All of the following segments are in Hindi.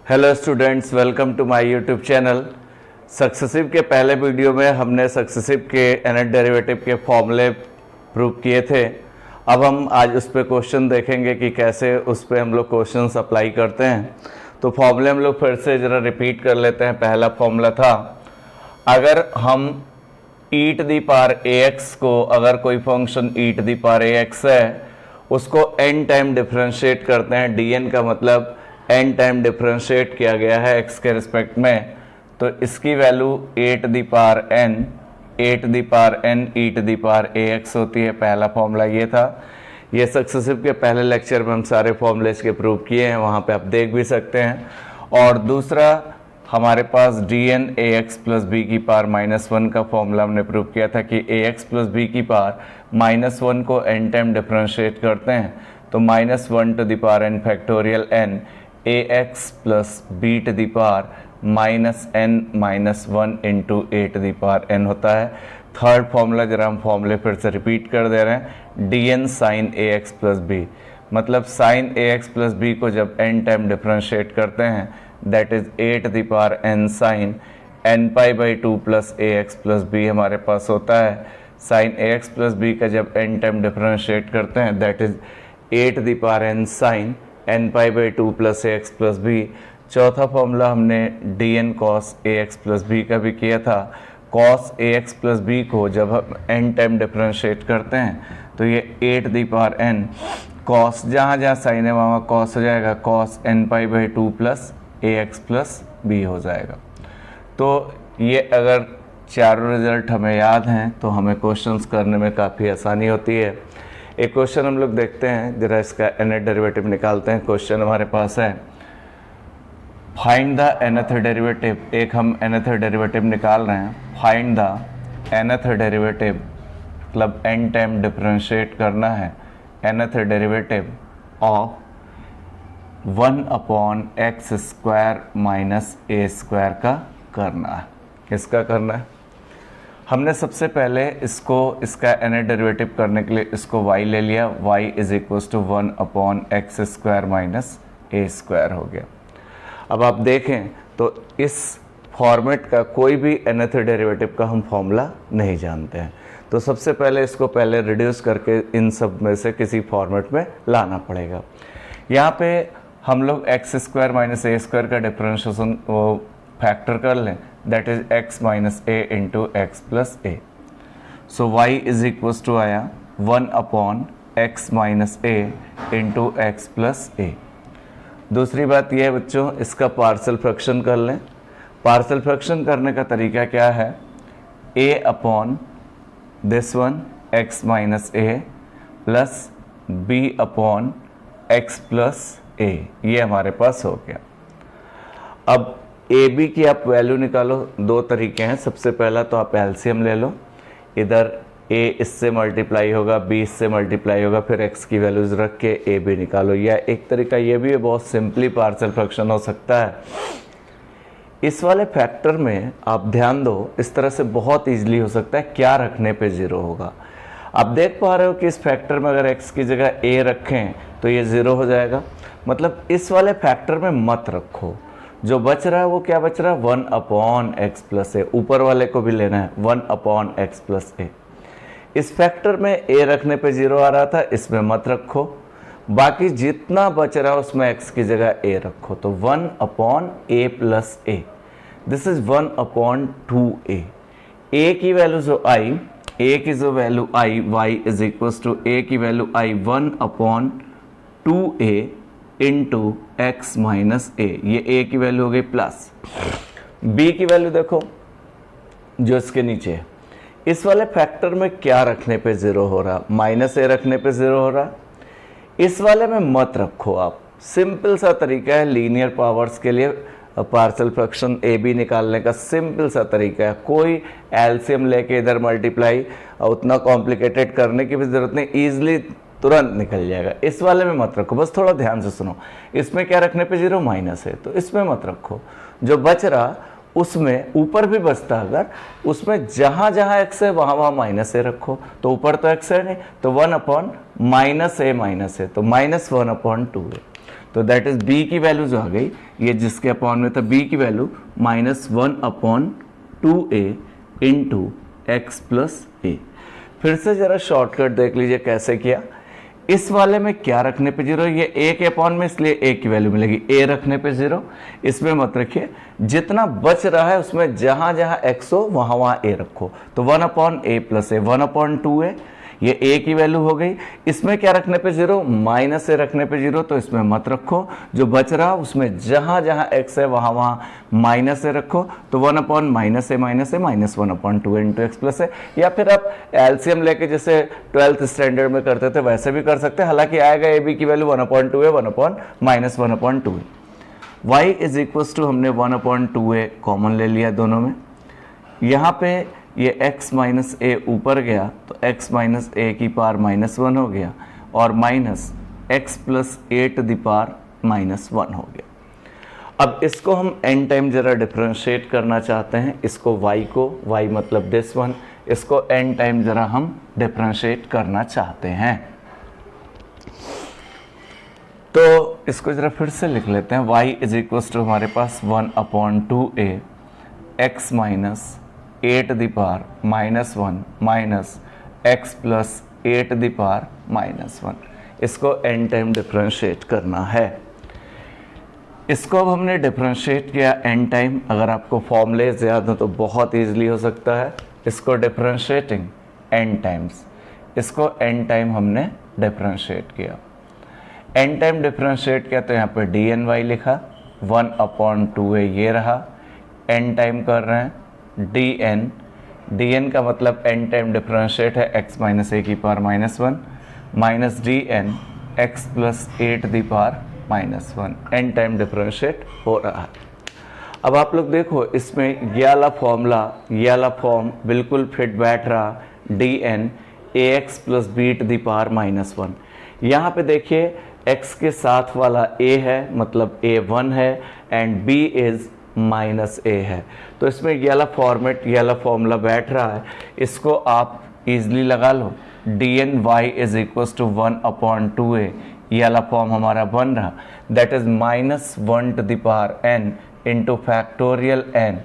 Hello students, welcome to my YouTube channel. Successive के पहले वीडियो में हमने सक्सेसिव के nth डेरिवेटिव के फॉर्मूले प्रूव किए थे। अब हम आज उस पर क्वेश्चन देखेंगे कि कैसे उस पर हम लोग क्वेश्चंस अप्लाई करते हैं। तो फॉर्मूले हम लोग फिर से ज़रा रिपीट कर लेते हैं। पहला फॉर्मूला था, अगर हम e to the power ax को, अगर कोई function e to the power ax है, उसको n टाइम डिफरेंशिएट करते हैं। dn का मतलब n टाइम डिफरेंशिएट किया गया है x के रिस्पेक्ट में, तो इसकी value a to the power n e to the power ax होती है। पहला फॉर्मूला ये था। ये सक्सेसिव के पहले लेक्चर में हम सारे फॉर्मूलेज के प्रूव किए हैं, वहाँ पे आप देख भी सकते हैं। और दूसरा हमारे पास dn ax प्लस b की पावर -1 का फॉर्मूला हमने प्रूव किया था कि ax प्लस b की पावर -1 को n टाइम डिफरेंशिएट करते हैं तो -1 to the power n factorial n ax plus b to the power -n-1 into a to the power n होता है। थर्ड फॉर्मूला जरा हम फॉर्मूले फिर से रिपीट कर दे रहे हैं। dn sine ax plus b, मतलब साइन ax प्लस b को जब n टाइम डिफरेंशिएट करते हैं that is a to the power n sine n π/2 plus ax plus b हमारे पास होता है। साइन ax प्लस b का जब n टाइम डिफरेंशिएट करते हैं that is a to the power n sine n π/2 plus ax plus b। चौथा फॉर्मूला हमने dn cos ax plus b का भी किया था। cos ax प्लस b को जब हम n टाइम डिफरेंशिएट करते हैं तो ये a to the power n cos, जहाँ जहाँ साइन है वहाँ cos हो जाएगा, cos n π/2 plus ax plus b हो जाएगा। तो ये अगर चारों रिजल्ट हमें याद हैं तो हमें क्वेश्चंस करने में काफ़ी आसानी होती है। एक क्वेश्चन हम लोग देखते हैं, जरा इसका nth डेरिवेटिव निकालते हैं। क्वेश्चन हमारे पास है, फाइंड द nth डेरिवेटिव। एक हम nth डेरिवेटिव निकाल रहे हैं। फाइंड द nth डेरिवेटिव मतलब n टाइम डिफरेंशिएट करना है nth derivative of 1/x² minus a² का करना है। किसका करना है? हमने सबसे पहले इसका nth डेरिवेटिव करने के लिए इसको y ले लिया। y is equal to 1/x² minus a² हो गया। अब आप देखें तो इस फॉर्मेट का कोई भी nth डेरिवेटिव का हम फॉर्मूला नहीं जानते हैं, तो सबसे पहले इसको पहले रिड्यूस करके इन सब में से किसी फॉर्मेट में लाना पड़ेगा। यहाँ पे हम लोग x² माइनस a² का डिफरेंशिएशन फैक्टर कर लें, that is x minus a into x plus a। So y is equal to आया 1/x minus a into x plus a। दूसरी बात यह है बच्चों, इसका पार्शियल फ्रैक्शन कर लें। पार्शियल फ्रैक्शन करने का तरीका क्या है? a upon this one x minus a plus b upon x plus a, ये हमारे पास हो गया। अब ए बी की आप वैल्यू निकालो। दो तरीके हैं। सबसे पहला तो आप एलसीएम ले लो, इधर a इससे मल्टीप्लाई होगा, b इससे मल्टीप्लाई होगा, फिर x की वैल्यूज रख के a b निकालो। या एक तरीका ये भी है, बहुत सिंपली पार्शियल फ्रैक्शन हो सकता है। इस वाले फैक्टर में आप ध्यान दो, इस तरह से बहुत ईजिली हो सकता है। क्या रखने पे 0 होगा? आप देख पा रहे हो कि इस फैक्टर में अगर x की जगह a रखें तो ये 0 हो जाएगा। मतलब इस वाले फैक्टर में मत रखो। जो बच रहा है वो क्या बच रहा है? 1/x plus a। ऊपर वाले को भी लेना है, 1/x प्लस a। इस फैक्टर में a रखने पे 0 आ रहा था, इसमें मत रखो। बाकी जितना बच रहा है उसमें x की जगह a रखो, तो 1/a plus a। This is 1/2a। a की वैल्यू जो आई, a की जो वैल्यू आई, y is equal to a की वैल्यू आई 1/2a into x minus a. ये a की वैल्यू हो गई प्लस। b की वैल्यू देखो जो इसके नीचे है। इस वाले फैक्टर में क्या रखने पे 0 हो रहा? माइनस a रखने पे 0 हो रहा। इस वाले में मत रखो आप। सिंपल सा तरीका है लीनियर पावर्स के लिए पार्शियल फ्रैक्शन ए बी निकालने का। सिंपल सा तरीका है, कोई एलसीएम लेके इधर मल्टीप्लाई उतना कॉम्प्लिकेटेड करने की भी जरूरत नहीं, ईजिली तुरंत निकल जाएगा। इस वाले में मत रखो, बस थोड़ा ध्यान से सुनो। इसमें क्या रखने पे 0? माइनस है, तो इसमें मत रखो। जो बच रहा उसमें ऊपर भी बचता, अगर उसमें जहाँ जहाँ एक्स है वहाँ वहाँ माइनस ए रखो। तो ऊपर तो एक्स है नहीं, तो 1/-a माइनस है, तो -1/2 है। तो दैट इज b की वैल्यू जो आ गई, ये जिसके अपॉन में था b की value -1/2a into x plus a. फिर से जरा शॉर्टकट देख लीजिए कैसे किया। इस वाले में क्या रखने पे 0, ये a के अपॉन में, इसलिए a की वैल्यू मिलेगी, a रखने पे 0। इसमें मत रखिए, जितना बच रहा है उसमें जहां जहां x हो वहां वहां a रखो। तो 1/a प्लस a 1/2a, ये a की वैल्यू हो गई। इसमें क्या रखने पे 0, माइनस a रखने पे 0, तो इसमें मत रखो। जो बच रहा उसमें जहां जहां x है वहां वहां माइनस a रखो। तो 1/-a minus 1/2 into x plus a. या फिर आप एलसीएम लेके जैसे 12th स्टैंडर्ड में करते थे वैसे भी कर सकते हैं। हालांकि आएगा ए बी की value 1/2a 1/-1/2a। y is equal to, हमने 1/2a कॉमन ले लिया दोनों में। यहाँ पे ये x माइनस ए ऊपर गया तो x माइनस ए की पावर -1 हो गया, और minus x plus A to the power -1 हो गया। अब इसको हम n टाइम जरा डिफरेंशिएट करना चाहते हैं, इसको y को, y मतलब दिस वन, इसको n टाइम जरा हम डिफरेंशिएट करना चाहते हैं। तो इसको जरा फिर से लिख लेते हैं। y इज इक्वल टू हमारे पास 1/2a x minus A to the power -1 minus x plus A to the power -1। इसको n टाइम डिफरेंशिएट करना है। इसको अब हमने डिफरेंशिएट किया n टाइम। अगर आपको फॉर्मूलेज याद हो तो बहुत ईजिली हो सकता है। इसको डिफरेंशिएटिंग n टाइम्स, इसको n टाइम हमने डिफरेंशिएट किया। n टाइम डिफरेंशिएट किया तो यहाँ पे dny लिखा, 1/2a ये रहा, n टाइम कर रहे हैं dn का मतलब n टाइम डिफरेंशिएट है x माइनस ए की power -1 minus dn x plus A to the power -1, n time differentiate हो रहा है। अब आप लोग देखो इसमें ये वाला फॉर्मूला, ये वाला फॉर्म बिल्कुल फिट बैठ रहा, dn ax plus B to the power -1। यहाँ पे देखिए x के साथ वाला a है मतलब a1 है, एंड b इज -a है। तो इसमें ये वाला फॉर्मेट, ये वाला फॉर्मूला बैठ रहा है। इसको आप इजीली लगा लो, dny is equal to 1/2a, ये वाला फॉर्म हमारा बन रहा, that is -1 to the power n into factorial n।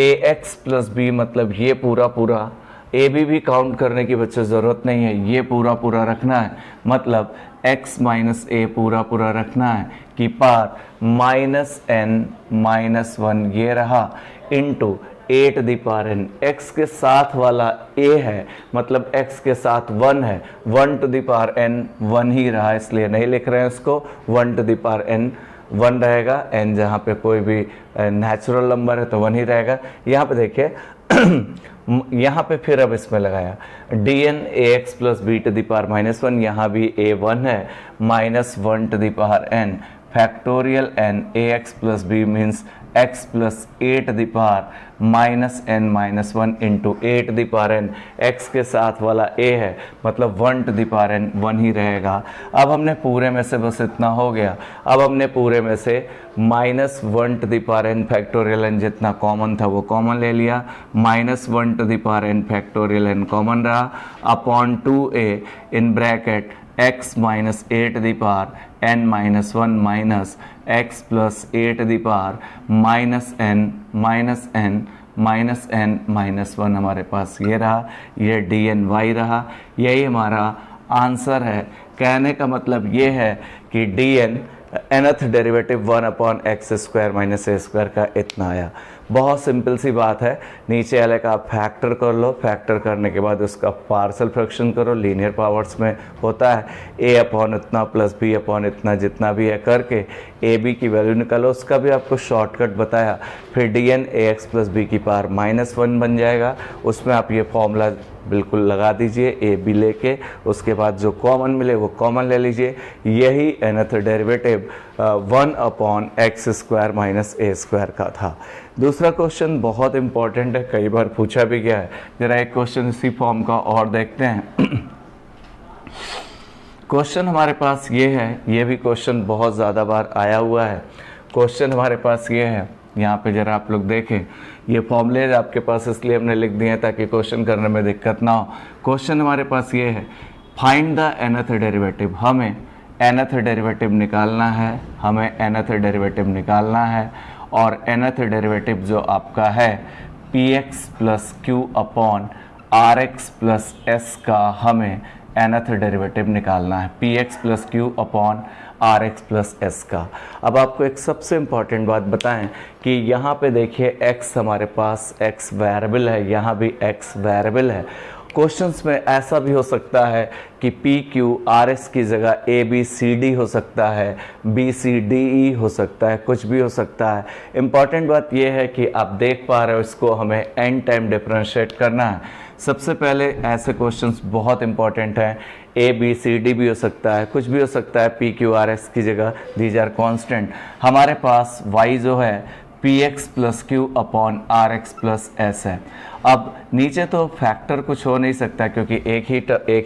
ax plus b मतलब ये पूरा पूरा, ए भी काउंट करने की बच्चे ज़रूरत नहीं है, ये पूरा पूरा रखना है, मतलब x माइनस ए पूरा पूरा रखना है कि पार -n-1 ये रहा into A to the power n। x के साथ वाला a है मतलब x के साथ 1 है, 1 टू द पावर n 1 ही रहा, इसलिए नहीं लिख रहे हैं इसको, 1 टू द पावर n 1 रहेगा। n जहाँ पे कोई भी नेचुरल नंबर है तो 1 ही रहेगा। यहाँ पे देखिए यहाँ पे फिर अब इसमें लगाया dn ax plus B to the power -1, यहाँ भी a1 है, -1 to the power n factorial n ax plus B means x plus A to the power -n-1 into A to the power n। x के साथ वाला a है मतलब 1 टू द पावर n 1 ही रहेगा। अब हमने पूरे में से बस इतना हो गया। अब हमने पूरे में से -1 to the power n factorial n जितना कॉमन था वो कॉमन ले लिया, -1 to the power n factorial n common रहा, upon 2a in bracket x minus A to the power n -1 minus x plus A to the power -n-1 हमारे पास ये रहा, ये dny रहा, यही हमारा आंसर है। कहने का मतलब ये है कि dn nth derivative 1/x² minus a² का इतना आया। बहुत सिंपल सी बात है। नीचे वाले का आप फैक्टर कर लो, फैक्टर करने के बाद उसका पार्सल फ्रैक्शन करो, लीनियर पावर्स में होता है, a अपॉन इतना प्लस b अपॉन इतना जितना भी है करके ए बी की वैल्यू निकालो। उसका भी आपको शॉर्टकट बताया। फिर dn ax प्लस बी की पावर -1 बन जाएगा, उसमें आप ये फॉर्मूला बिल्कुल लगा दीजिए ए बी लेके, उसके बाद जो कॉमन मिले वो कॉमन ले लीजिए। यही nth derivative 1/x² minus a² का था। दूसरा क्वेश्चन बहुत इंपॉर्टेंट है, कई बार पूछा भी गया है। जरा एक क्वेश्चन इसी फॉर्म का और देखते हैं। क्वेश्चन हमारे पास ये है, ये भी क्वेश्चन बहुत ज़्यादा बार आया हुआ है। क्वेश्चन हमारे पास ये है, यहाँ पे जरा आप लोग देखें, ये फॉर्मूलेज आपके पास इसलिए हमने लिख दिए हैं ताकि क्वेश्चन करने में दिक्कत ना हो। क्वेश्चन हमारे पास ये है, फाइंड द nth डेरिवेटिव। हमें nth डेरिवेटिव निकालना है, हमें nth डेरिवेटिव निकालना है, और nth डेरिवेटिव जो आपका है px plus Q upon R X plus S का हमें nth डेरिवेटिव निकालना है, px plus Q upon R X plus S का। अब आपको एक सबसे इम्पॉर्टेंट बात बताएं कि यहाँ पे देखिए x हमारे पास x वेरिएबल है, यहाँ भी x वेरिएबल है। क्वेश्चंस में ऐसा भी हो सकता है कि पी क्यू आर एस की जगह ए बी सी डी हो सकता है, बी सी डी ई हो सकता है, कुछ भी हो सकता है। इम्पॉर्टेंट बात यह है कि आप देख पा रहे हो इसको हमें एन टाइम डिफरेंशिएट करना है। सबसे पहले ऐसे क्वेश्चंस बहुत इंपॉर्टेंट हैं, ए बी सी डी भी हो सकता है, कुछ भी हो सकता है, पी क्यू आर एस की जगह दीज आर कॉन्स्टेंट। हमारे पास y जो है P X plus Q upon R X plus S है। अब नीचे तो फैक्टर कुछ हो नहीं सकता क्योंकि एक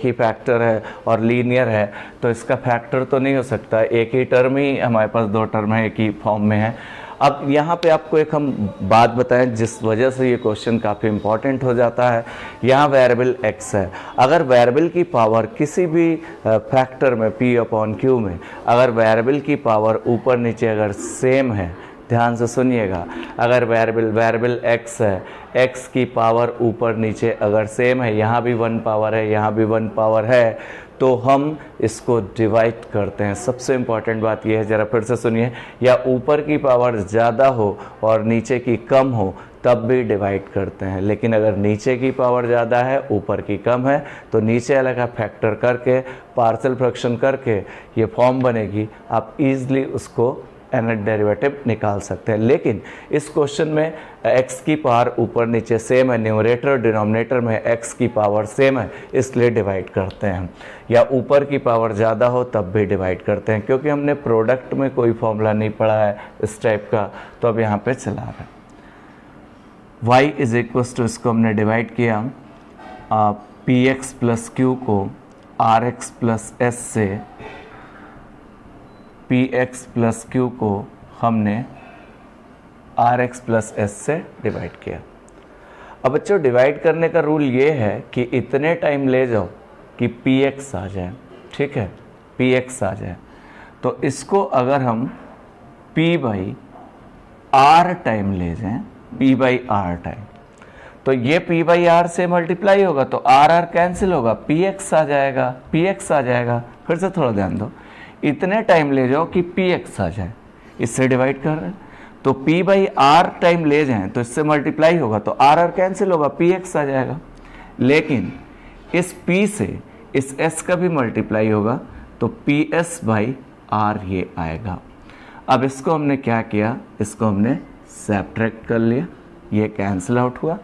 ही फैक्टर है और लीनियर है, तो इसका फैक्टर तो नहीं हो सकता, एक ही टर्म ही हमारे पास, दो टर्म है, एक ही फॉर्म में है। अब यहाँ पे आपको एक हम बात बताएं जिस वजह से ये क्वेश्चन काफ़ी इंपॉर्टेंट हो जाता है। यहाँ वेरिएबल x है, अगर वेरिएबल की पावर किसी भी फैक्टर में p अपॉन क्यू में अगर वेरिएबल की पावर ऊपर नीचे अगर सेम है, ध्यान से सुनिएगा, अगर वेरिएबल x है, x की पावर ऊपर नीचे अगर सेम है, यहाँ भी 1 पावर है, यहाँ भी 1 पावर है, तो हम इसको डिवाइड करते हैं। सबसे इम्पॉर्टेंट बात यह है, ज़रा फिर से सुनिए, या ऊपर की पावर ज़्यादा हो और नीचे की कम हो तब भी डिवाइड करते हैं, लेकिन अगर नीचे की पावर ज़्यादा है ऊपर की कम है तो नीचे वाला का फैक्टर करके पार्शियल फ्रैक्शन करके ये फॉर्म बनेगी, आप इजीली उसको nth डेरिवेटिव निकाल सकते हैं। लेकिन इस क्वेश्चन में x की पावर ऊपर नीचे सेम है, न्यूमरेटर और डिनोमिनेटर में x की पावर सेम है, इसलिए डिवाइड करते हैं। या ऊपर की पावर ज़्यादा हो तब भी डिवाइड करते हैं, क्योंकि हमने प्रोडक्ट में कोई फॉर्मूला नहीं पढ़ा है इस टाइप का, तो अब यहाँ पे चला रहा है। y इज इक्वल्स टू, इसको हमने डिवाइड किया पी एक्स प्लस क्यू को आर एक्स प्लस एस से, पी एक्स प्लस क्यू को हमने आर एक्स प्लस एस से डिवाइड किया। अब बच्चों डिवाइड करने का रूल ये है कि इतने टाइम ले जाओ कि पी एक्स आ जाए, ठीक है, पी एक्स आ जाए। तो इसको अगर हम p बाई आर टाइम ले जाएं, p बाई आर टाइम, तो ये p बाई आर से मल्टीप्लाई होगा तो आर आर कैंसिल होगा, पी एक्स आ जाएगा, पी एक्स आ जाएगा। फिर से थोड़ा ध्यान दो, इतने टाइम ले जाओ कि पी एक्स आ जाए, इससे डिवाइड कर रहे हैं, तो p बाई आर टाइम ले जाएं तो इससे मल्टीप्लाई होगा तो आर आर कैंसिल होगा, पी एक्स आ जाएगा। लेकिन इस p से इस s का भी मल्टीप्लाई होगा तो पी एस बाई आर ये आएगा। अब इसको हमने क्या किया, इसको हमने सब्ट्रैक्ट कर लिया, ये कैंसिल आउट हुआ।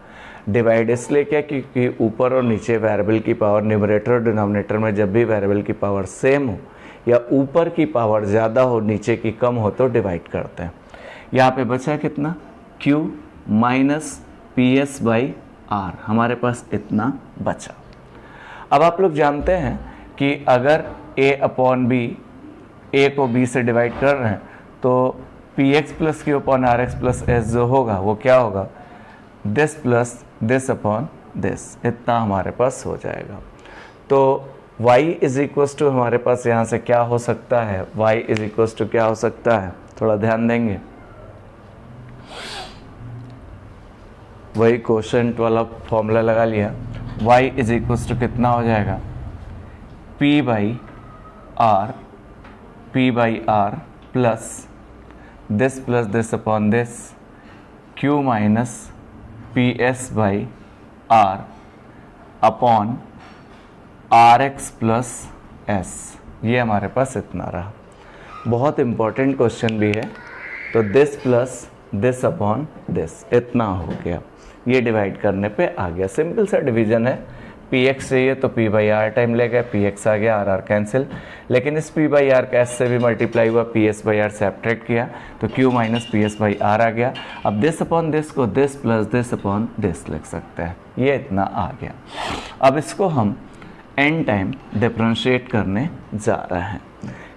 डिवाइड इसलिए क्या क्योंकि ऊपर और नीचे वेरिएबल की पावर, न्यूमरेटर और डिनोमिनेटर में जब भी वेरिएबल की पावर सेम हो या ऊपर की पावर ज़्यादा हो नीचे की कम हो तो डिवाइड करते हैं। यहाँ पे बचा कितना, q minus P S by R, हमारे पास इतना बचा। अब आप लोग जानते हैं कि अगर a अपॉन बी, a को b से डिवाइड कर रहे हैं तो P X plus Q upon R X plus S जो होगा वो क्या होगा, this plus this upon this, इतना हमारे पास हो जाएगा। तो y इज इक्वल्स टू हमारे पास यहाँ से क्या हो सकता है, y इज इक्वल्स टू क्या हो सकता है, थोड़ा ध्यान देंगे, वही क्वोशंट वाला फॉर्मूला लगा लिया। y इज इक्वल्स टू कितना हो जाएगा, p by R plus this upon this, q minus P S by R upon R X plus S, ये हमारे पास इतना रहा। बहुत इंपॉर्टेंट क्वेश्चन भी है, तो this plus this upon this इतना हो गया, ये डिवाइड करने पे आ गया। सिंपल सा डिवीजन है, पी एक्स चाहिए तो p बाई आर टाइम ले गया, पी एक्स आ गया, आर आर कैंसिल, लेकिन इस p बाई आर का s से भी मल्टीप्लाई हुआ, p S by r subtract किया तो q minus P S by r आ गया। अब दिस अपॉन दिस को this plus this upon this लिख सकते हैं, ये इतना आ गया। अब इसको हम n टाइम डिफरेंशिएट करने जा रहे हैं।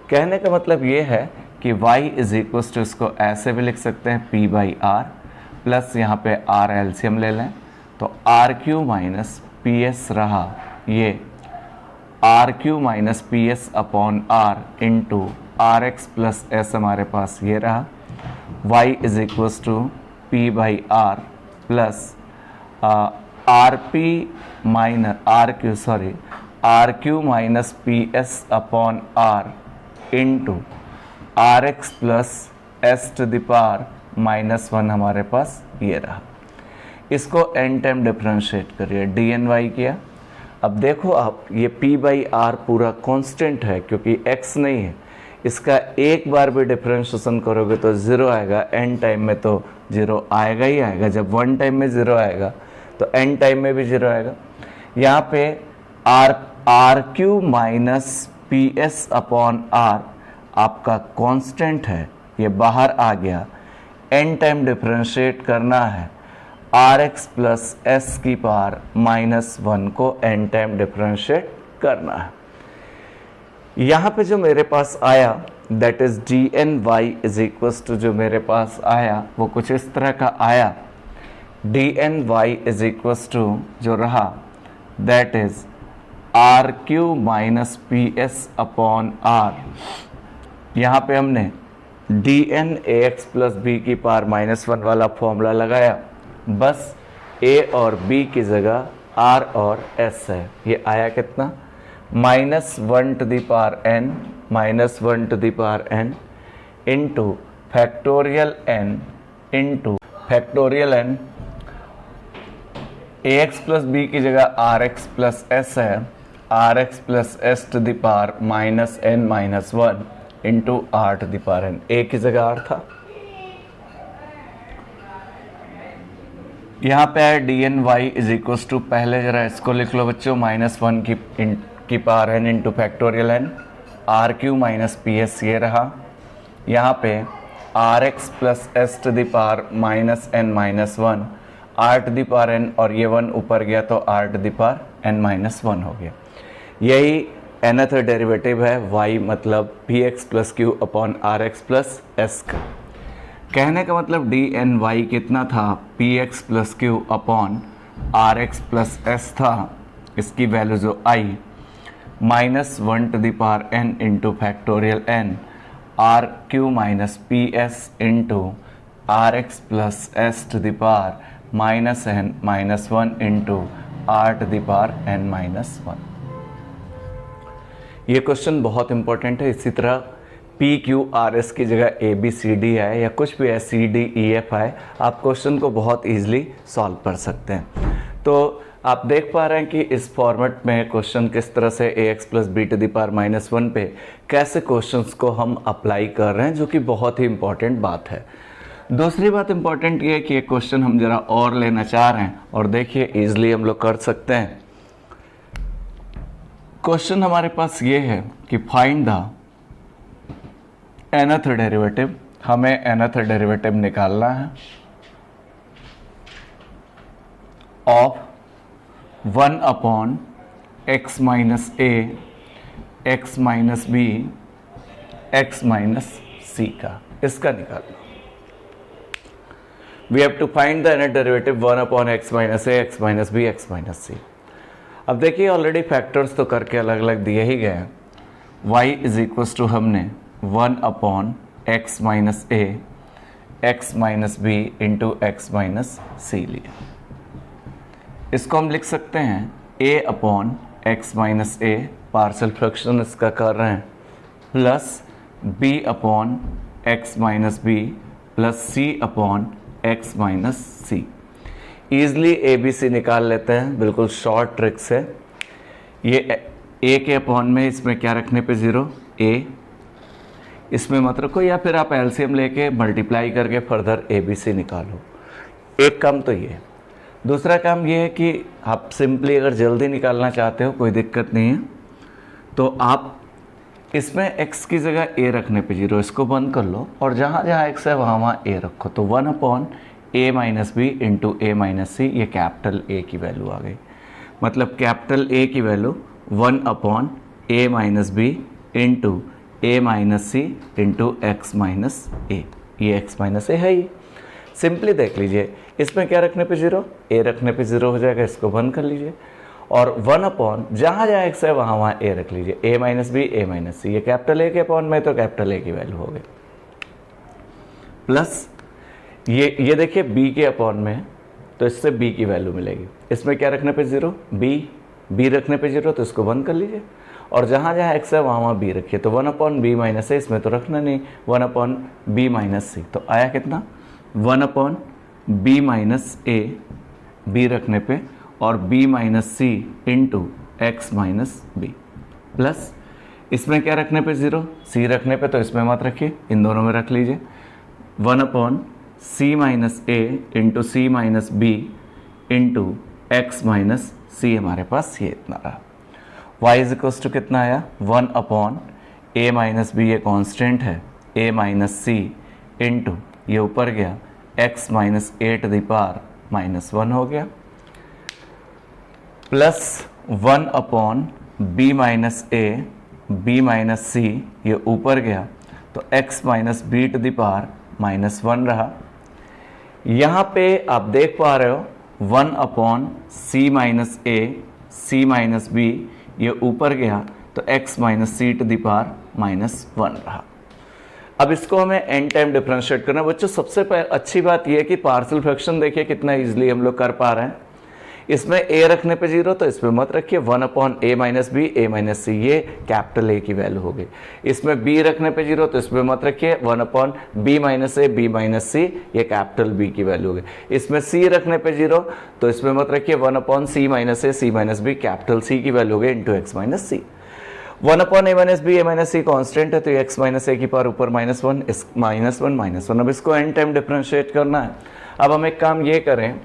कहने का मतलब ये है कि y इज इक्वल्स टू, इसको ऐसे भी लिख सकते हैं p बाई आर प्लस यहाँ पे r एलसीएम ले लें तो R Q minus P S रहा ये R Q minus P S upon R into R X plus S हमारे पास ये रहा, y is equals to P by R plus R P minus R Q minus P S upon R into R X plus S to the power -1 हमारे पास ये रहा। इसको n टाइम डिफरेंशिएट करिए, डी एन वाई किया। अब देखो आप, ये p बाई आर पूरा कांस्टेंट है क्योंकि x नहीं है, इसका एक बार भी डिफरेंशिएशन करोगे तो 0 आएगा, n टाइम में तो 0 आएगा ही आएगा। जब 1 टाइम में 0 आएगा तो n टाइम में भी 0 आएगा। यहाँ पे R Q minus P S upon R आपका कांस्टेंट है, ये बाहर आ गया। n टाइम डिफरेंशिएट करना है, आर एक्स प्लस एस की पावर -1 को n टाइम डिफरेंशिएट करना है। यहाँ पे जो मेरे पास आया that is D N Y is equals to, जो मेरे पास आया वो कुछ इस तरह का आया, D N Y is equals to जो रहा that is R Q minus P S upon R. यहाँ पे हमने D N A x plus B की पावर -1 वाला फॉर्मूला लगाया, बस a और b की जगह r और s है। ये आया कितना, -1 to the power n -1 to the power n into factorial n into factorial n, ax plus b की जगह rx प्लस s है, rx plus s to the power -n-1 into r to the power n, a की जगह r था। यहाँ पे है D N Y is equals to, पहले जरा इसको लिख लो बच्चों, -1 की power n into factorial n, R Q minus P S ये रहा। यहाँ पे R X plus S to the power -n-1 R to the power n, और ये 1 ऊपर गया तो are to the power n-1 हो गया। यही nth डेरिवेटिव है y मतलब P X plus Q upon R X plus S का। कहने का मतलब डी एन वाई कितना था, P X plus Q upon R X plus S था, इसकी वैल्यू जो आई -1 to the power n into factorial n, R Q minus P S into R X plus S to the power -n-1 into R to the power n-1। ये क्वेश्चन बहुत इंपॉर्टेंट है। इसी तरह पी क्यू आर एस की जगह ए बी सी डी आए या कुछ भी है, सी डी ई एफ आए, आप क्वेश्चन को बहुत ईजिली सॉल्व कर सकते हैं। तो आप देख पा रहे हैं कि इस फॉर्मेट में क्वेश्चन किस तरह से a x plus B to the power -1 पे कैसे क्वेश्चंस को हम अप्लाई कर रहे हैं, जो कि बहुत ही इंपॉर्टेंट बात है। दूसरी बात इंपॉर्टेंट ये है कि ये क्वेश्चन हम जरा और लेना चाह रहे हैं, और देखिए ईजिली हम लोग कर सकते हैं। क्वेश्चन हमारे पास ये है कि फाइंड द nth डेरिवेटिव, हमें nth डेरिवेटिव निकालना है of 1 upon x minus a x minus b x minus c का, इसका निकालना। We have to find the nth derivative 1 upon x minus a x minus b x minus c. अब देखिए ऑलरेडी फैक्टर्स तो करके अलग अलग दिए ही गए हैं। y इज इक्वल्स टू हमने 1 upon x minus a x minus b into x minus c लिया। इसको हम लिख सकते हैं a upon x minus a, partial fraction इसका कर रहे हैं, plus b upon x minus b plus c upon x minus c. Easily a b c निकाल लेते हैं, बिल्कुल शॉर्ट ट्रिक से। ये a के अपॉन में इसमें क्या रखने पे 0, a इसमें मत रखो, या फिर आप एलसीएम लेके मल्टीप्लाई करके फर्दर ए बी सी निकालो। एक काम तो ये है। दूसरा काम ये है कि आप सिंपली अगर जल्दी निकालना चाहते हो, कोई दिक्कत नहीं है, तो आप इसमें x की जगह a रखने पे 0, इसको बंद कर लो, और जहाँ जहाँ x है वहाँ वहाँ a रखो, तो 1 upon a minus b into a minus सी, ये कैपिटल A की वैल्यू आ गई। मतलब कैपिटल A की value 1 upon a minus b into a minus C into x minus a, ये एक्स माइनस ए है ही। सिंपली देख लीजिए, इसमें क्या रखने पे 0, a रखने पे 0 हो जाएगा, इसको बंद कर लीजिए। और 1 अपॉन जहाँ जहाँ x है वहाँ वहाँ a रख लीजिए, a minus B A minus सी, ये कैपिटल A के अपॉन में तो कैपिटल A की वैल्यू हो गई, प्लस ये देखिए b के अपॉन में है तो इससे b की वैल्यू मिलेगी, इसमें क्या रखने पे 0, b रखने पे 0 तो इसको 1 कर लीजिए, और जहाँ जहाँ x है वहाँ वहाँ b रखिए, तो 1 अपॉन बी माइनस ए, इसमें तो रखना नहीं, 1 अपॉन बी माइनस सी, तो आया कितना 1 upon b minus a, b रखने पे, और b माइनस सी into x minus b, plus इसमें क्या रखने पे 0, c रखने पे तो इसमें मत रखिए, इन दोनों में रख लीजिए, 1 upon C minus a into c minus b into x minus c, हमारे पास ये इतना रहा। y इज इक्वल्स टू कितना आया 1 अपॉन a माइनस बी, ये कॉन्स्टेंट है, a माइनस सी इंटू ये ऊपर गया x minus A to the power minus 1 हो गया, plus 1 upon b minus A, b minus सी, ये ऊपर गया तो x minus B to the power minus 1 रहा। यहाँ पे आप देख पा रहे हो 1 अपॉन सी माइनस ए, सी माइनस बी, ये ऊपर गया तो x minus C to the power minus 1 रहा। अब इसको हमें n टाइम डिफरेंशिएट करना है। बच्चों सबसे अच्छी बात यह है कि पार्शियल फ्रैक्शन देखिए कितना इजीली हम लोग कर पा रहे हैं। इसमें a रखने पे 0 तो इसमें मत रखिए, 1 upon a minus B A minus सी, ये कैपिटल A की वैल्यू हो गई। इसमें b रखने पे 0 तो इसमें मत रखिए, 1 upon b minus a b minus सी, ये कैपिटल B की वैल्यू हो गई। इसमें c रखने पे 0 तो इसमें मत रखिए, 1 अपॉन सी माइनस ए सी माइनस बी, कैपिटल C की वैल्यू हो गई into x minus C. 1 upon a minus B A minus c constant है तो ये एक्स माइनस ए की पावर ऊपर माइनस 1, इस माइनस 1 माइनस 1। अब इसको n टाइम डिफरेंशिएट करना है। अब हम एक काम ये करें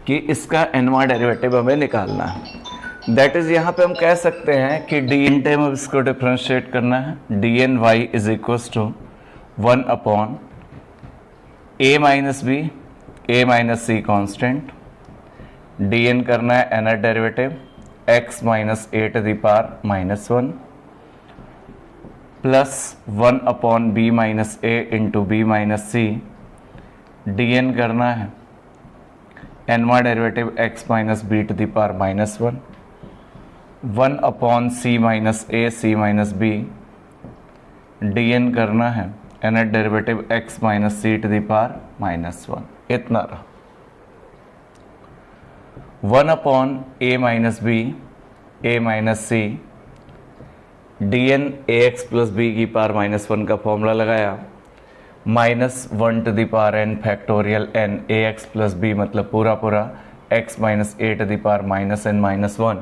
कि इसका nवां डेरिवेटिव हमें निकालना है। दैट इज यहाँ पे हम कह सकते हैं कि डी एन टाइम अब इसको डिफरेंशिएट करना है। D N Y is equals to 1 upon a minus B A minus c constant, d n करना है एनर derivative x minus A to the power minus 1 plus 1 upon b minus a into b minus C, D n करना है nवां derivative x minus B to the power minus 1, 1 upon C minus A C minus b, D n करना है एनर derivative x minus C to the power minus 1, इतना रहा। 1 upon a minus B A minus C, D N A x plus B की पावर माइनस 1 का फॉर्मूला लगाया, minus 1 to the power n factorial n A x plus B, मतलब पूरा पूरा x minus A to the power minus n minus 1,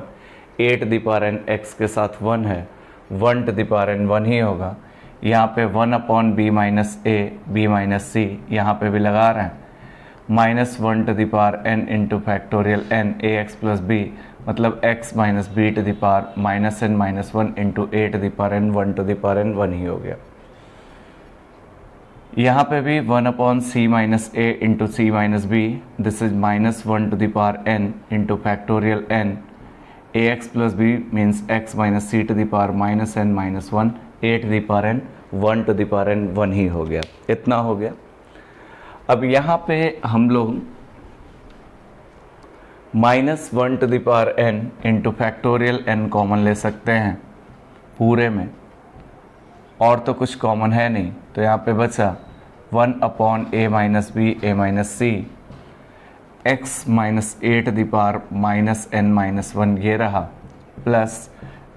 A to the power n x के साथ 1 है, 1 टू द पावर n 1 ही होगा। यहाँ पे 1 upon b minus a b minus c, यहाँ पे भी लगा रहे हैं, minus 1 to the power n into factorial n A x plus B, मतलब x minus B to the power minus n minus 1 into A to the power n 1 to the power n 1 ही हो गया। यहाँ पे भी 1 upon C minus a into c minus B, this is minus 1 to the power n into factorial n A x plus B means x minus C to the power minus n minus 1 A to the power n 1 to the power n 1 ही हो गया, इतना हो गया। अब यहाँ पे हम लोग minus 1 to the power n into factorial n common ले सकते हैं पूरे में, और तो कुछ कॉमन है नहीं, तो यहाँ पे बचा 1 upon a minus B A minus c, x minus A to the power minus n minus 1 ये रहा, plus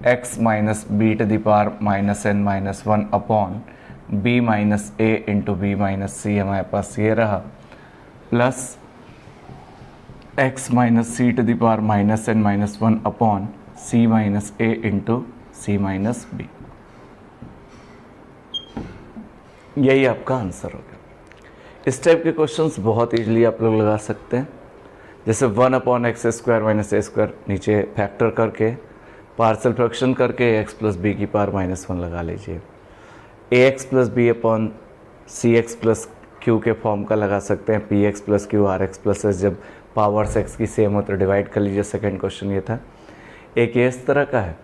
x minus B to the power minus n minus 1 upon b minus a into b minus c, हमारे पास ये रहा, plus x minus C to the power minus n minus 1 upon C minus a into c minus b. यही आपका आंसर होगा। इस टाइप के क्वेश्चंस बहुत इजीली आप लोग लगा सकते हैं, जैसे 1 अपॉन एक्स स्क्वायर माइनस ए स्क्वायर नीचे फैक्टर करके पार्शियल फ्रैक्शन करके एक्स प्लस बी की पावर माइनस 1 लगा लीजिए। ए एक्स प्लस बी अपॉन सी एक्स प्लस क्यू के फॉर्म का लगा सकते हैं, P X plus Q R X plus S, जब पावर्स एक्स की सेम हो तो डिवाइड कर लीजिए। सेकेंड क्वेश्चन ये था। एक ये इस तरह का है,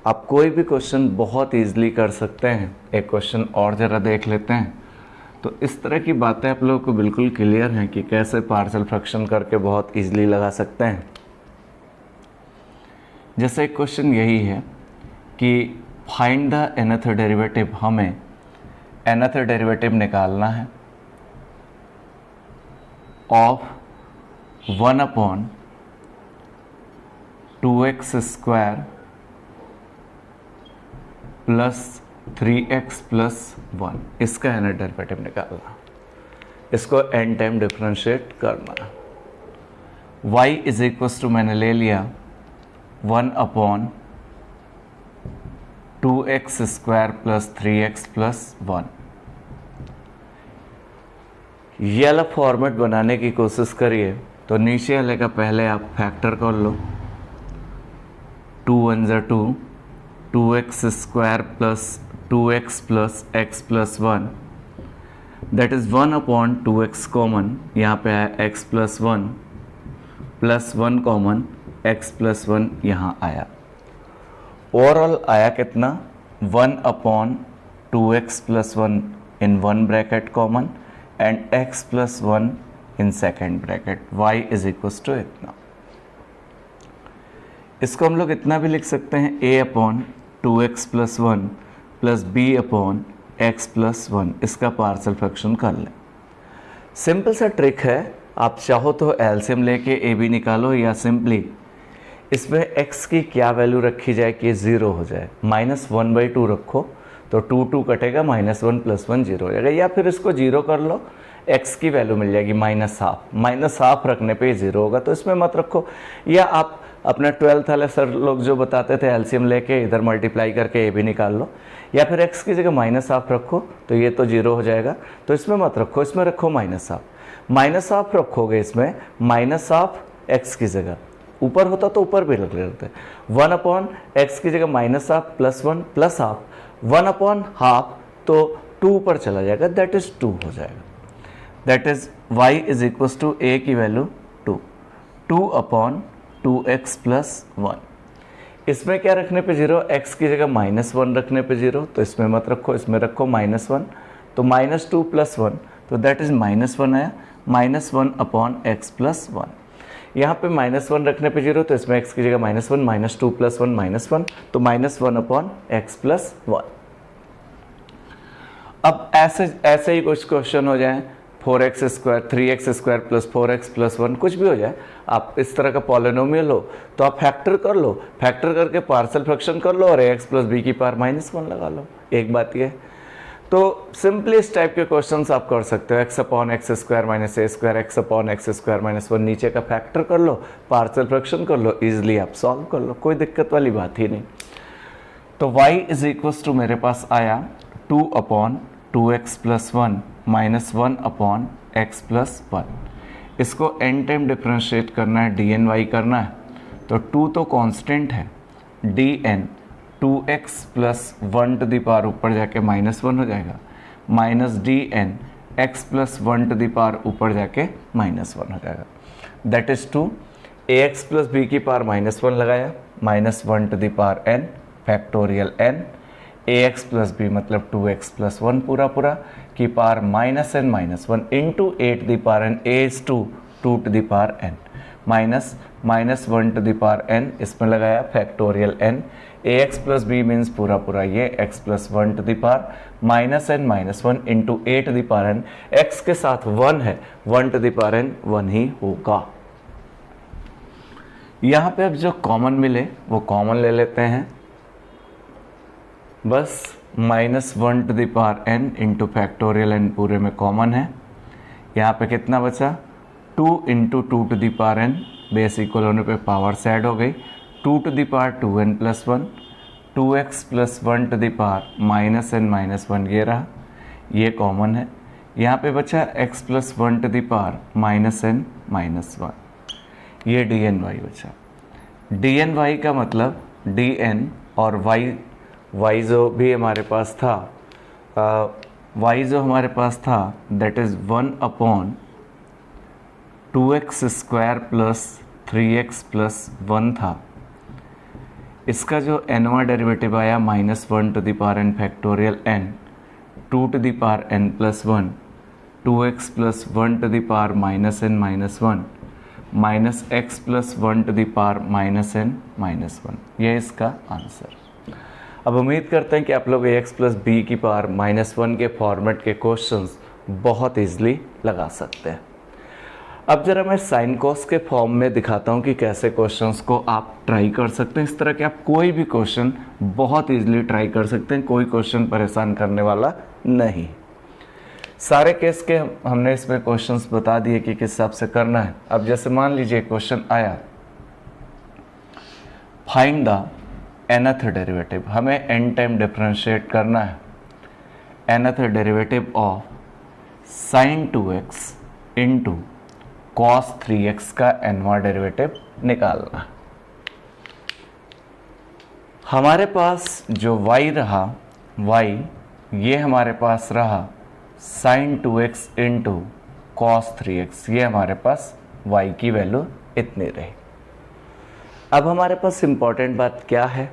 आप कोई भी क्वेश्चन बहुत ईजिली कर सकते हैं। एक क्वेश्चन और ज़रा देख लेते हैं। तो इस तरह की बातें आप लोगों को बिल्कुल क्लियर हैं कि कैसे पार्शियल फ्रैक्शन करके बहुत ईजिली लगा सकते हैं। जैसे एक क्वेश्चन यही है कि फाइंड द nth डेरिवेटिव, हमें nth डेरिवेटिव निकालना है of 1/2x square plus 3x plus 1, इसका nth डेरिवेटिव निकालना, इसको n टाइम डिफरेंशिएट करना। y इज इक्वल टू मैंने ले लिया 1/2x square plus 3x plus 1। ये वाला फॉर्मेट बनाने की कोशिश करिए तो नीचे वाले का पहले आप फैक्टर कर लो, 2 1 ज़ा 2, 2x square plus 2x plus x plus 1, that is 1/2x common, यहाँ पे आया x plus 1 plus 1 common, x plus 1 यहाँ आया। ओवरऑल आया कितना, 1/2x plus 1 in one bracket common and x plus 1 in second bracket, y is equal to इतना। इसको हम लोग इतना भी लिख सकते हैं a/2x plus 1 plus b/x plus 1, इसका पार्शियल फ्रैक्शन कर लें। सिंपल सा ट्रिक है, आप चाहो तो एलसीएम लेके a b निकालो या सिंपली इसमें x की क्या वैल्यू रखी जाए कि 0 हो जाए, -1/2 रखो तो 2 कटेगा, -1 प्लस 1 0 हो जाएगा, या फिर इसको 0 कर लो, x की वैल्यू मिल जाएगी -1/2 रखने पे 0 होगा, तो इसमें मत रखो। या आप अपना 12th वाले सर लोग जो बताते थे एलसीएम लेके इधर मल्टीप्लाई करके a भी निकाल लो, या फिर x की जगह -1/2 रखो तो ये तो 0 हो जाएगा, तो इसमें मत रखो, इसमें रखो -1/2 रखोगे, इसमें -1/x की जगह, ऊपर होता तो ऊपर भी रख लेते, 1/x की जगह -1/2 प्लस 1 प्लस 1/2 तो 2 पर चला जाएगा, दैट इज 2 हो जाएगा। That is y is equal to a की वैल्यू 2/2x प्लस 1। इसमें क्या रखने पे 0, x की जगह -1 रखने पे 0, तो इसमें मत रखो, इसमें रखो -1, तो -2 प्लस 1, तो दैट इज -1 आया, -1/x प्लस 1। यहाँ पे -1 रखने पे 0, तो इसमें x की जगह -1, -2 प्लस 1 -1, तो -1/x प्लस 1। अब ऐसे ही कुछ क्वेश्चन हो जाए, 4x square 3x square plus 4x plus 1, कुछ भी हो जाए, आप इस तरह का पॉलिनोमियल हो तो आप फैक्टर कर लो, फैक्टर करके पार्शियल फ्रैक्शन कर लो और ax प्लस b की पावर -1 लगा लो। एक बात ये, तो सिंपली इस टाइप के क्वेश्चंस आप कर सकते हो, x/x square minus a square, x/x square -1, नीचे का फैक्टर कर लो, पार्शियल फ्रैक्शन कर लो, इजिली आप सॉल्व कर लो, कोई दिक्कत वाली बात ही नहीं। तो y इज इक्वल टू मेरे पास आया 2/2x प्लस 1 -1/x प्लस 1। इसको n टाइम डिफ्रेंशिएट करना है, dny करना है, तो 2 तो कांस्टेंट है, dn 2x plus 1 to the power ऊपर जाके -1 हो जाएगा, minus dn x plus 1 to the power ऊपर जाके -1 हो जाएगा, that is 2। ax plus b की पावर -1 लगाया, -1 to the power n factorial n, ax plus b मतलब 2x प्लस 1 पूरा की power -n-1 into 8 to the power n, a is 2 to the power n, -1 to the power n, इसमें लगाया factorial n, ax plus b means पूरा ये x plus 1 to the power -n-1 into 8 to the power n, x के साथ 1 है, 1 टू द पावर n 1 ही होगा। यहाँ पे अब जो कॉमन मिले वो कॉमन ले लेते हैं, बस -1 to the power n into factorial n पूरे में कॉमन है। यहाँ पे कितना बचा, 2 into 2 to the power n, base equal होने पे पावर से ऐड हो गई, 2 to the power 2n plus 1, 2x plus 1 to the power -n-1, ये रहा, ये कॉमन है। यहाँ पे बचा x plus 1 to the power -n-1, ये dny बचा। dny का मतलब dn और y जो भी हमारे पास था, y जो हमारे पास था that is 1/2x square plus 3x plus 1 था, इसका जो nवां डेरिवेटिव आया -1 to the power n factorial n, 2 to the power n plus 1, 2x plus 1 to the power -n-1 minus x plus 1 to the power minus n minus 1, ये इसका आंसर। अब उम्मीद करते हैं कि आप लोग एक्स प्लस बी की पावर माइनस 1 के फॉर्मेट के क्वेश्चंस बहुत ईजिली लगा सकते हैं। अब जरा मैं साइन कॉस के फॉर्म में दिखाता हूँ कि कैसे क्वेश्चंस को आप ट्राई कर सकते हैं। इस तरह के आप कोई भी क्वेश्चन बहुत ईजिली ट्राई कर सकते हैं, कोई क्वेश्चन परेशान करने वाला नहीं। सारे केस के हमने इसमें क्वेश्चंस बता दिए कि किस हिसाब से करना है। अब जैसे मान लीजिए क्वेश्चन आया, फाइंड द nth डेरिवेटिव, हमें n टाइम डिफरेंशिएट करना है nth derivative of sin 2x into cos 3x का nवां डेरिवेटिव निकालना। हमारे पास जो y रहा, y ये हमारे पास रहा sin 2x into cos 3x, ये हमारे पास y की वैल्यू इतनी रही। अब हमारे पास इंपॉर्टेंट बात क्या है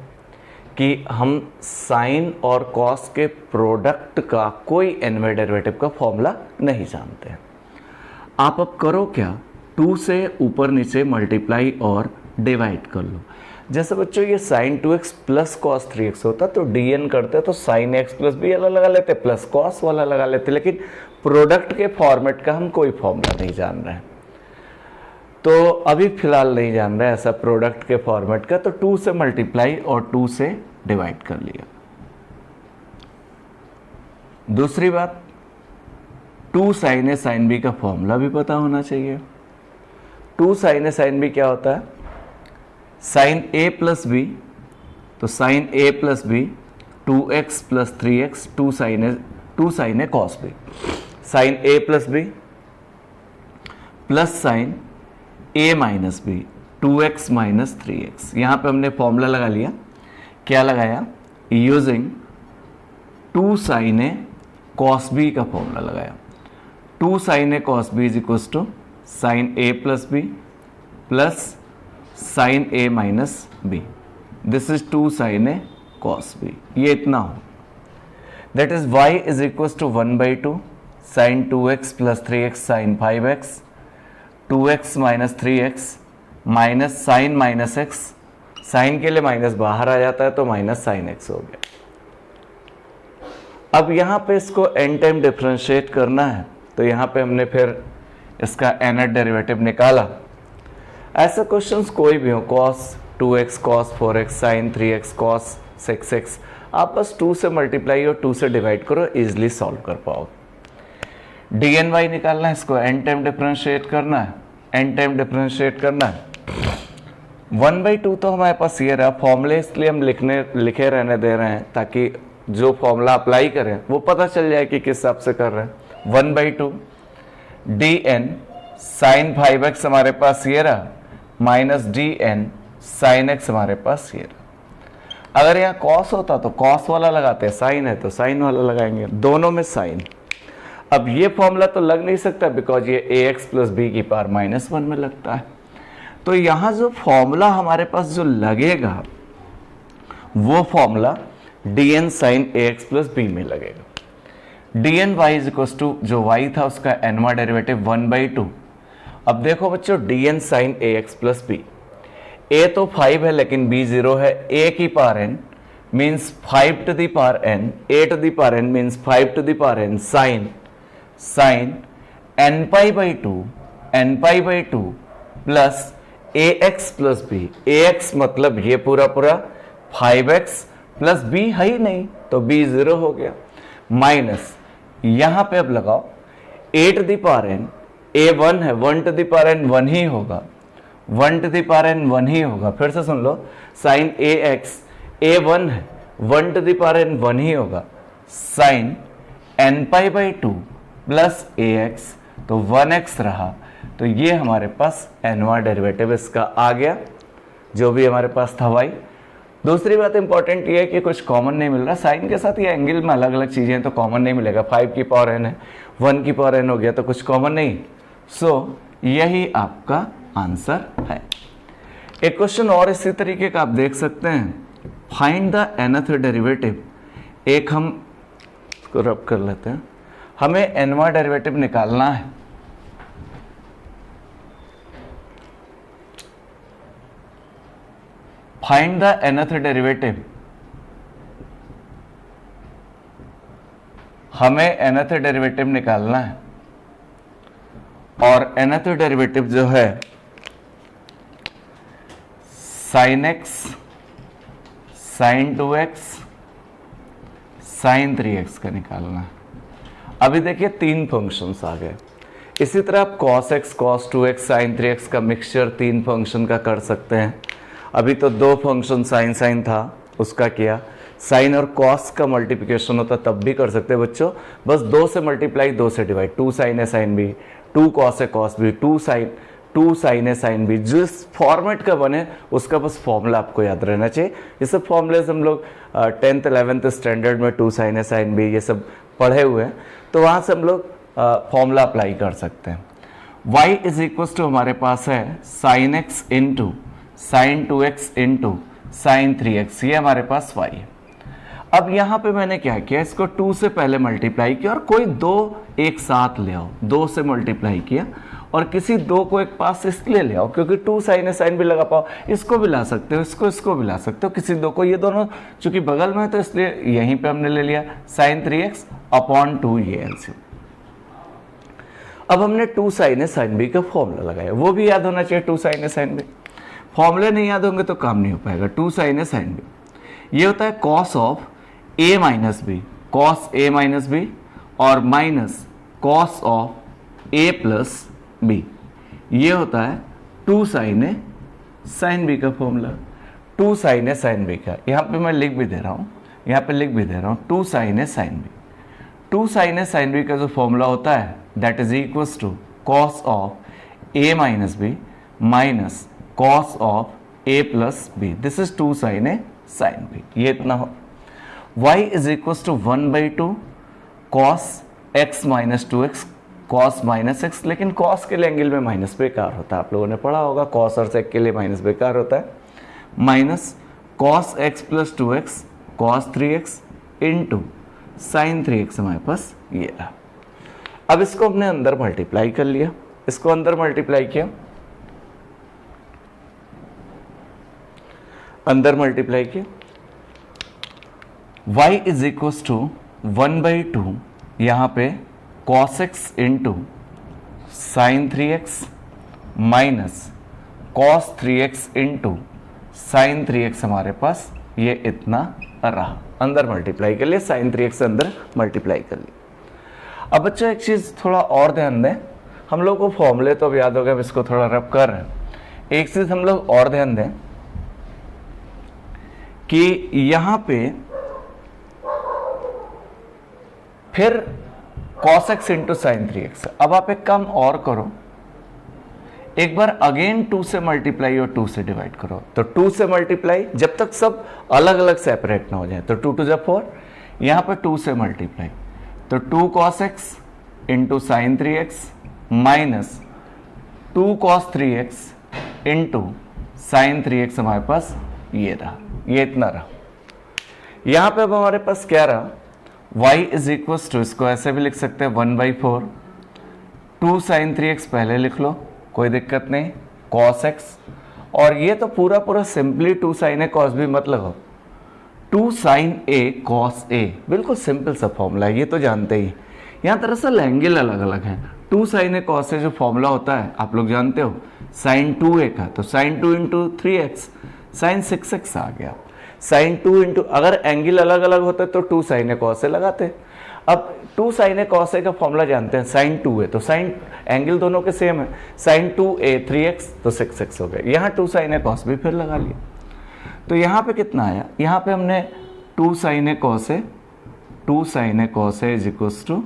कि हम साइन और cos के प्रोडक्ट का कोई nवें डेरिवेटिव का फॉर्मूला नहीं जानते हैं। आप अब करो क्या, 2 से ऊपर नीचे मल्टीप्लाई और डिवाइड कर लो। जैसे बच्चों ये sin 2x plus cos 3x होता तो dn करते तो sin x प्लस b वाला लगा लेते, प्लस cos वाला लगा लेते, लेकिन प्रोडक्ट के फॉर्मेट का हम कोई फॉर्मूला नहीं जान रहे हैं, तो अभी फिलहाल नहीं जान रहे ऐसा प्रोडक्ट के फॉर्मेट का, तो 2 से मल्टीप्लाई और 2 से डिवाइड कर लिया। दूसरी बात, 2 sin a sin b का फॉर्मूला भी पता होना चाहिए। 2 sin a sin b क्या होता है, sin a प्लस b, तो sin a plus b 2x plus 3x 2 sin a cos b, sin a plus b plus sin a minus b 2x minus 3x। यहाँ पे हमने फॉर्मूला लगा लिया, क्या लगाया, using 2 sin a cos b का फॉर्मूला लगाया। 2 sin a cos b is equal to sin a plus b plus sin a minus b, this is 2 sin a cos b, ये इतना हो। That is y is equal to 1/2 sin 2x plus 3x sin 5x 2x minus 3x minus sine minus x, sine के लिए माइनस बाहर आ जाता है तो माइनस साइन x हो गया। अब यहाँ पे इसको n टाइम डिफरेंशिएट करना है, तो यहाँ पे हमने फिर इसका nth डेरिवेटिव निकाला। ऐसे क्वेश्चंस कोई भी हो, cos 2x cos 4x sin 3x cos 6x, आप बस 2 से मल्टीप्लाई और 2 से डिवाइड करो, इजिली सॉल्व कर पाओगे। dny निकालना है, इसको n टाइम डिफरेंशिएट करना है, n टाइम डिफरेंशिएट करना है। 1/2 तो हमारे पास ये रहा, फॉर्मूले इसलिए हम लिखे रहने दे रहे हैं ताकि जो फॉर्मूला अप्लाई करें वो पता चल जाए कि किस हिसाब से कर रहे हैं। 1/2 dn sin 5x हमारे पास ये रहा, माइनस dn sin x हमारे पास ये रहा। अगर यहाँ cos होता तो cos वाला लगाते, साइन है तो साइन वाला लगाएंगे, दोनों में साइन। अब ये फॉर्मूला तो लग नहीं सकता बिकॉज ये ax प्लस बी की पावर माइनस 1 में लगता है, तो यहाँ जो फॉर्मूला हमारे पास जो लगेगा वो formula dn sin ax plus B में लगेगा। dn y is equal to, जो y था उसका nवां डेरिवेटिव 1/2। अब देखो बच्चों, dn sin ax plus B, a तो 5 है लेकिन b 0 है, a की power n means 5 to the power n, a to the power n means 5 to the power n sin n pi by 2 plus ax plus b, ax मतलब ये पूरा 5x प्लस b है ही नहीं तो b 0 हो गया, माइनस यहां पे अब लगाओ a to the power n, a 1 है, 1 टू द पावर n 1 ही होगा, 1 टू द पावर n 1 ही होगा। फिर से सुन लो, sin ax a 1 है, 1 टू द पावर n 1 ही होगा, sin n pi/2 plus ax तो 1x रहा, तो ये हमारे पास nवां डेरिवेटिव इसका आ गया, जो भी हमारे पास था y। दूसरी बात इंपॉर्टेंट ये है कि कुछ कॉमन नहीं मिल रहा, साइन के साथ ये एंगल में अलग अलग चीज़ें तो कॉमन नहीं मिलेगा, 5 की पावर n है, 1 की पावर n हो गया तो कुछ कॉमन नहीं, सो यही आपका आंसर है। एक क्वेश्चन और इसी तरीके का आप देख सकते हैं, फाइंड द nth डेरिवेटिव। एक हम इसको रब कर लेते हैं, हमें nवां डेरिवेटिव निकालना है। फाइंड द nth डेरिवेटिव, हमें nth डेरिवेटिव निकालना है और nth डेरिवेटिव जो है sin x sin 2x sin 3x का निकालना है। अभी देखिए तीन फंक्शंस आ गए। इसी तरह आप cos x cos 2x sin 3x का मिक्सचर तीन फंक्शन का कर सकते हैं। अभी तो दो फंक्शन sin sin था उसका किया, साइन और कॉस का मल्टीप्लिकेशन होता तब भी कर सकते हैं बच्चों, बस दो से मल्टीप्लाई दो से डिवाइड, 2 sin है sin b, 2 cos है cos b, 2 sin है sin b, जिस फॉर्मेट का बने उसका बस फॉर्मूला आपको याद रहना चाहिए। ये सब फॉर्मूले हम लोग 10th 11th स्टैंडर्ड में 2 sin है sin b ये सब पढ़े हुए हैं, तो वहाँ से हम लोग फॉर्मूला अप्लाई कर सकते हैं। y इज इक्वल टू हमारे पास है sin x into sin 2x into sin 3x, ये हमारे पास y है। अब यहाँ पे मैंने क्या किया, इसको 2 से पहले मल्टीप्लाई किया और कोई दो एक साथ ले आओ, 2 से मल्टीप्लाई किया और किसी दो को एक पास इसलिए ले आओ क्योंकि 2 sin है sin भी लगा पाओ, इसको भी ला सकते हो, इसको भी ला सकते हो, किसी दो को, ये दोनों चूंकि बगल में है तो इसलिए यहीं पे हमने ले लिया sin 3x अपॉन 2 ये एलसीएम। अब हमने 2 sin है sin b का फॉर्मूला लगाया, वो भी याद होना चाहिए 2 sin है sin b, फॉर्मूले नहीं याद होंगे तो काम नहीं हो पाएगा। 2 sin है sin b ये होता है cos of a minus b, cos a minus b और minus cos of a plus b, ये होता है 2 sin है sin b का फॉर्मूला। 2 sin है sin b का, यहाँ पे मैं लिख भी दे रहा हूँ, यहाँ पे लिख भी दे रहा हूँ 2 sin है sin b। 2 sin है sin b का जो फॉर्मूला होता है that is equals to cos of a minus B minus cos of a plus B, this is 2 sin है sin b, ये इतना हो। y is equals to 1/2 cos x minus 2x cos minus x, लेकिन cos के लिए एंगल में माइनस बेकार होता है, आप लोगों ने पढ़ा होगा cos और sec के लिए माइनस बेकार होता है, minus cos x plus 2x cos 3x into sin 3x हमारे पास ये रहा। अब इसको हमने अंदर मल्टीप्लाई कर लिया, इसको अंदर मल्टीप्लाई किया, अंदर मल्टीप्लाई किया, y इज इक्वल टू 1/2 यहाँ पे cos x into sine 3x minus cos 3x into sine 3x हमारे पास ये इतना रहा, अंदर मल्टीप्लाई कर लिया, साइन 3x से अंदर मल्टीप्लाई कर लिया। अब बच्चों एक चीज़ थोड़ा और ध्यान दें, हम लोग को फॉर्मूले तो अब याद हो गया, अब इसको थोड़ा रब कर रहे हैं। एक चीज़ हम लोग और ध्यान दें कि यहाँ पे फिर cos x into sine 3x, अब आप एक काम और करो, एक बार अगेन 2 से मल्टीप्लाई और 2 से डिवाइड करो, तो 2 से मल्टीप्लाई जब तक सब अलग अलग सेपरेट ना हो जाए, तो 2 2 जा 4, यहाँ पर 2 से मल्टीप्लाई तो 2 cos x into sine 3x minus 2 cos 3x into sine 3x हमारे पास ये रहा, ये इतना रहा। यहाँ पे अब हमारे पास क्या रहा, y इज इक्वल्स टू, इसको ऐसे भी लिख सकते हैं 1/4, 2 sin 3x पहले लिख लो, कोई दिक्कत नहीं, cos x, और ये तो पूरा पूरा simply 2 sin a cos b मत लगाओ, 2 sin a cos a, बिल्कुल सिंपल सा फॉर्मूला है, ये तो जानते ही। यहाँ दरअसल एंगल अलग अलग है, 2 sin a cos a जो फॉर्मूला होता है आप लोग जानते हो, sin 2a का, तो sin 2 into 3x sin 6x आ गया, sin 2 इंटू, अगर एंगल अलग अलग होते तो 2 sin a cos a लगाते। अब 2 sin a cos a का फॉर्मूला जानते हैं, sin 2a, तो sin एंगल दोनों के सेम है, sin 2a 3x तो 6x हो गया, यहाँ 2 sin a cos b फिर लगा लिया, तो यहाँ पे कितना आया, यहाँ पे हमने 2 sin a cos a, 2 sin a cos a is equals to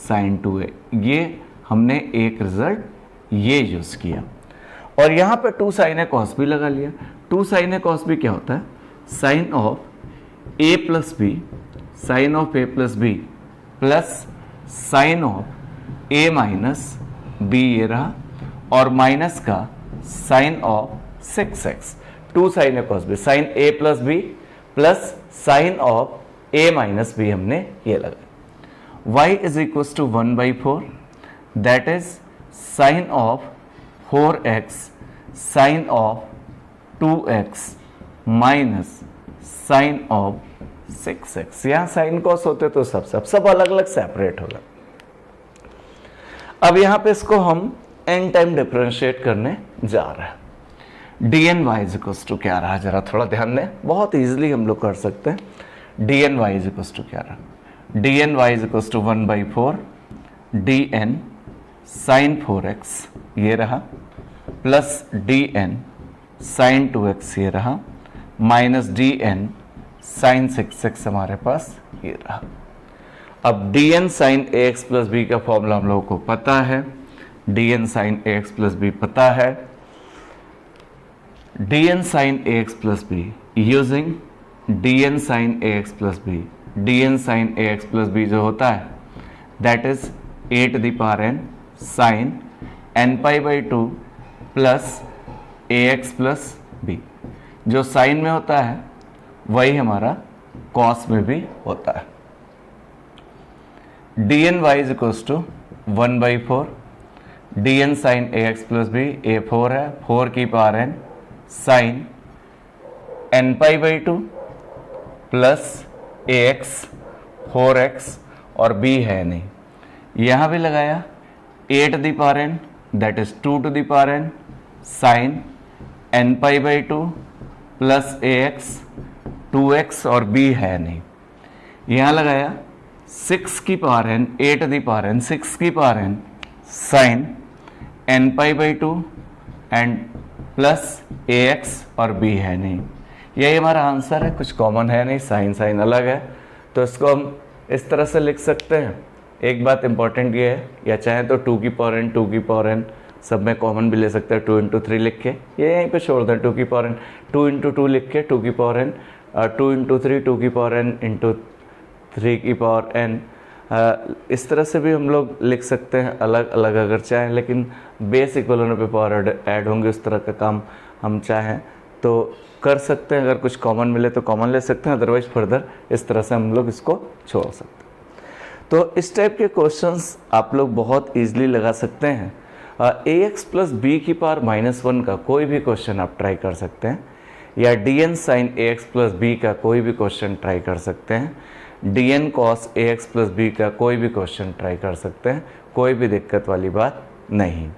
sin 2a, ये हमने एक रिजल्ट ये यूज किया, और यहाँ पे 2 sin a cos b लगा लिया। 2 sin a cos b क्या होता है, sine of a plus B, sine of a plus B plus sine of a minus b ये रहा, और माइनस का sine of 6x, 2 sin a cos b, sine a plus B plus sine of a minus b हमने ये लगा। y is equals to 1/4, that is sine of 4x sine of 2x minus sine of 6x। यहां साइन कॉस होते तो सब अलग अलग सेपरेट होगा। अब यहां पे इसको हम n टाइम डिफरेंशिएट करने जा रहे हैं। D N Y is equal to क्या रहा, जरा थोड़ा ध्यान दें, बहुत इजीली हम लोग कर सकते हैं। D N Y is equal to क्या रहा, D N Y is equal to 1/4 D N sine 4x ये रहा, plus D N sign 2x ये रहा, minus D N sign 6x हमारे पास ये रहा। अब डी एन साइन ए एक्स प्लस बी का फॉर्मूला हम लोगों को पता है, डी एन साइन ए एक्स प्लस बी पता है। डी एन साइन ए x plus B using D N sine ए x plus B, D N sine ए एक्स प्लस बी जो होता है that is A to the power N sine N pi by 2 plus A x plus B. जो साइन में होता है वही हमारा कॉस में भी होता है। D N Y is equal to 1/4 D N sine A x plus b, a 4 है, 4 की power N sine N pi by 2 plus A x 4x और b है नहीं, यहां भी लगाया a to the power n that is 2 to the power N sine N pi by 2 plus A x 2x और b है नहीं, यहां लगाया 6 की power N A to the power N 6 की power N sine N pi by 2 and plus A X और b है नहीं। यही हमारा आंसर है, कुछ कॉमन है नहीं, साइन साइन अलग है, तो इसको हम इस तरह से लिख सकते हैं। एक बात इंपॉर्टेंट ये है, या चाहे तो 2 की पावर एन 2 की पावर एन सब में कॉमन भी ले सकते हैं, 2 इंटू 3 लिख के ये यहीं पे छोड़ दें, 2 की पावर एन 2 इंटू 2 लिख के 2 की पावर एन 2 इंटू 3 2 की पावर एन इंटू 3 की पावर एन, इस तरह से भी हम लोग लिख सकते हैं अलग अलग अगर चाहें, लेकिन बेस इक्वल होने पे पावर ऐड होंगे, उस तरह का काम हम चाहें तो कर सकते हैं। अगर कुछ कॉमन मिले तो कॉमन ले सकते हैं, अदरवाइज फर्दर इस तरह से हम लोग इसको छोड़ सकते हैं। तो इस टाइप के क्वेश्चंस आप लोग बहुत इजीली लगा सकते हैं। ए एक्स प्लस बी की पावर -1 का कोई भी क्वेश्चन आप ट्राई कर सकते हैं, या डी एन साइन ए एक्स प्लस बी का कोई भी क्वेश्चन ट्राई कर सकते हैं, D N cos A x plus B का कोई भी क्वेश्चन ट्राई कर सकते हैं, कोई भी दिक्कत वाली बात नहीं।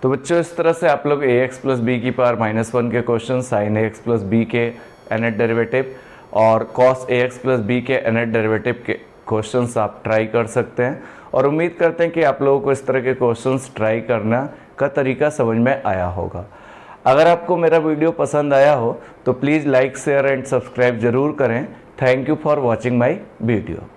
तो बच्चों इस तरह से आप लोग ए एक्स प्लस बी की पावर -1 के क्वेश्चन, साइन ए एक्स प्लस बी के nth डेरिवेटिव और cos A x plus B के nth डेरिवेटिव के क्वेश्चंस आप ट्राई कर सकते हैं, और उम्मीद करते हैं कि आप लोगों को इस तरह के क्वेश्चंस ट्राई करना का तरीका समझ में आया होगा। अगर आपको मेरा वीडियो पसंद आया हो तो please like share and subscribe जरूर करें। Thank you for watching my video.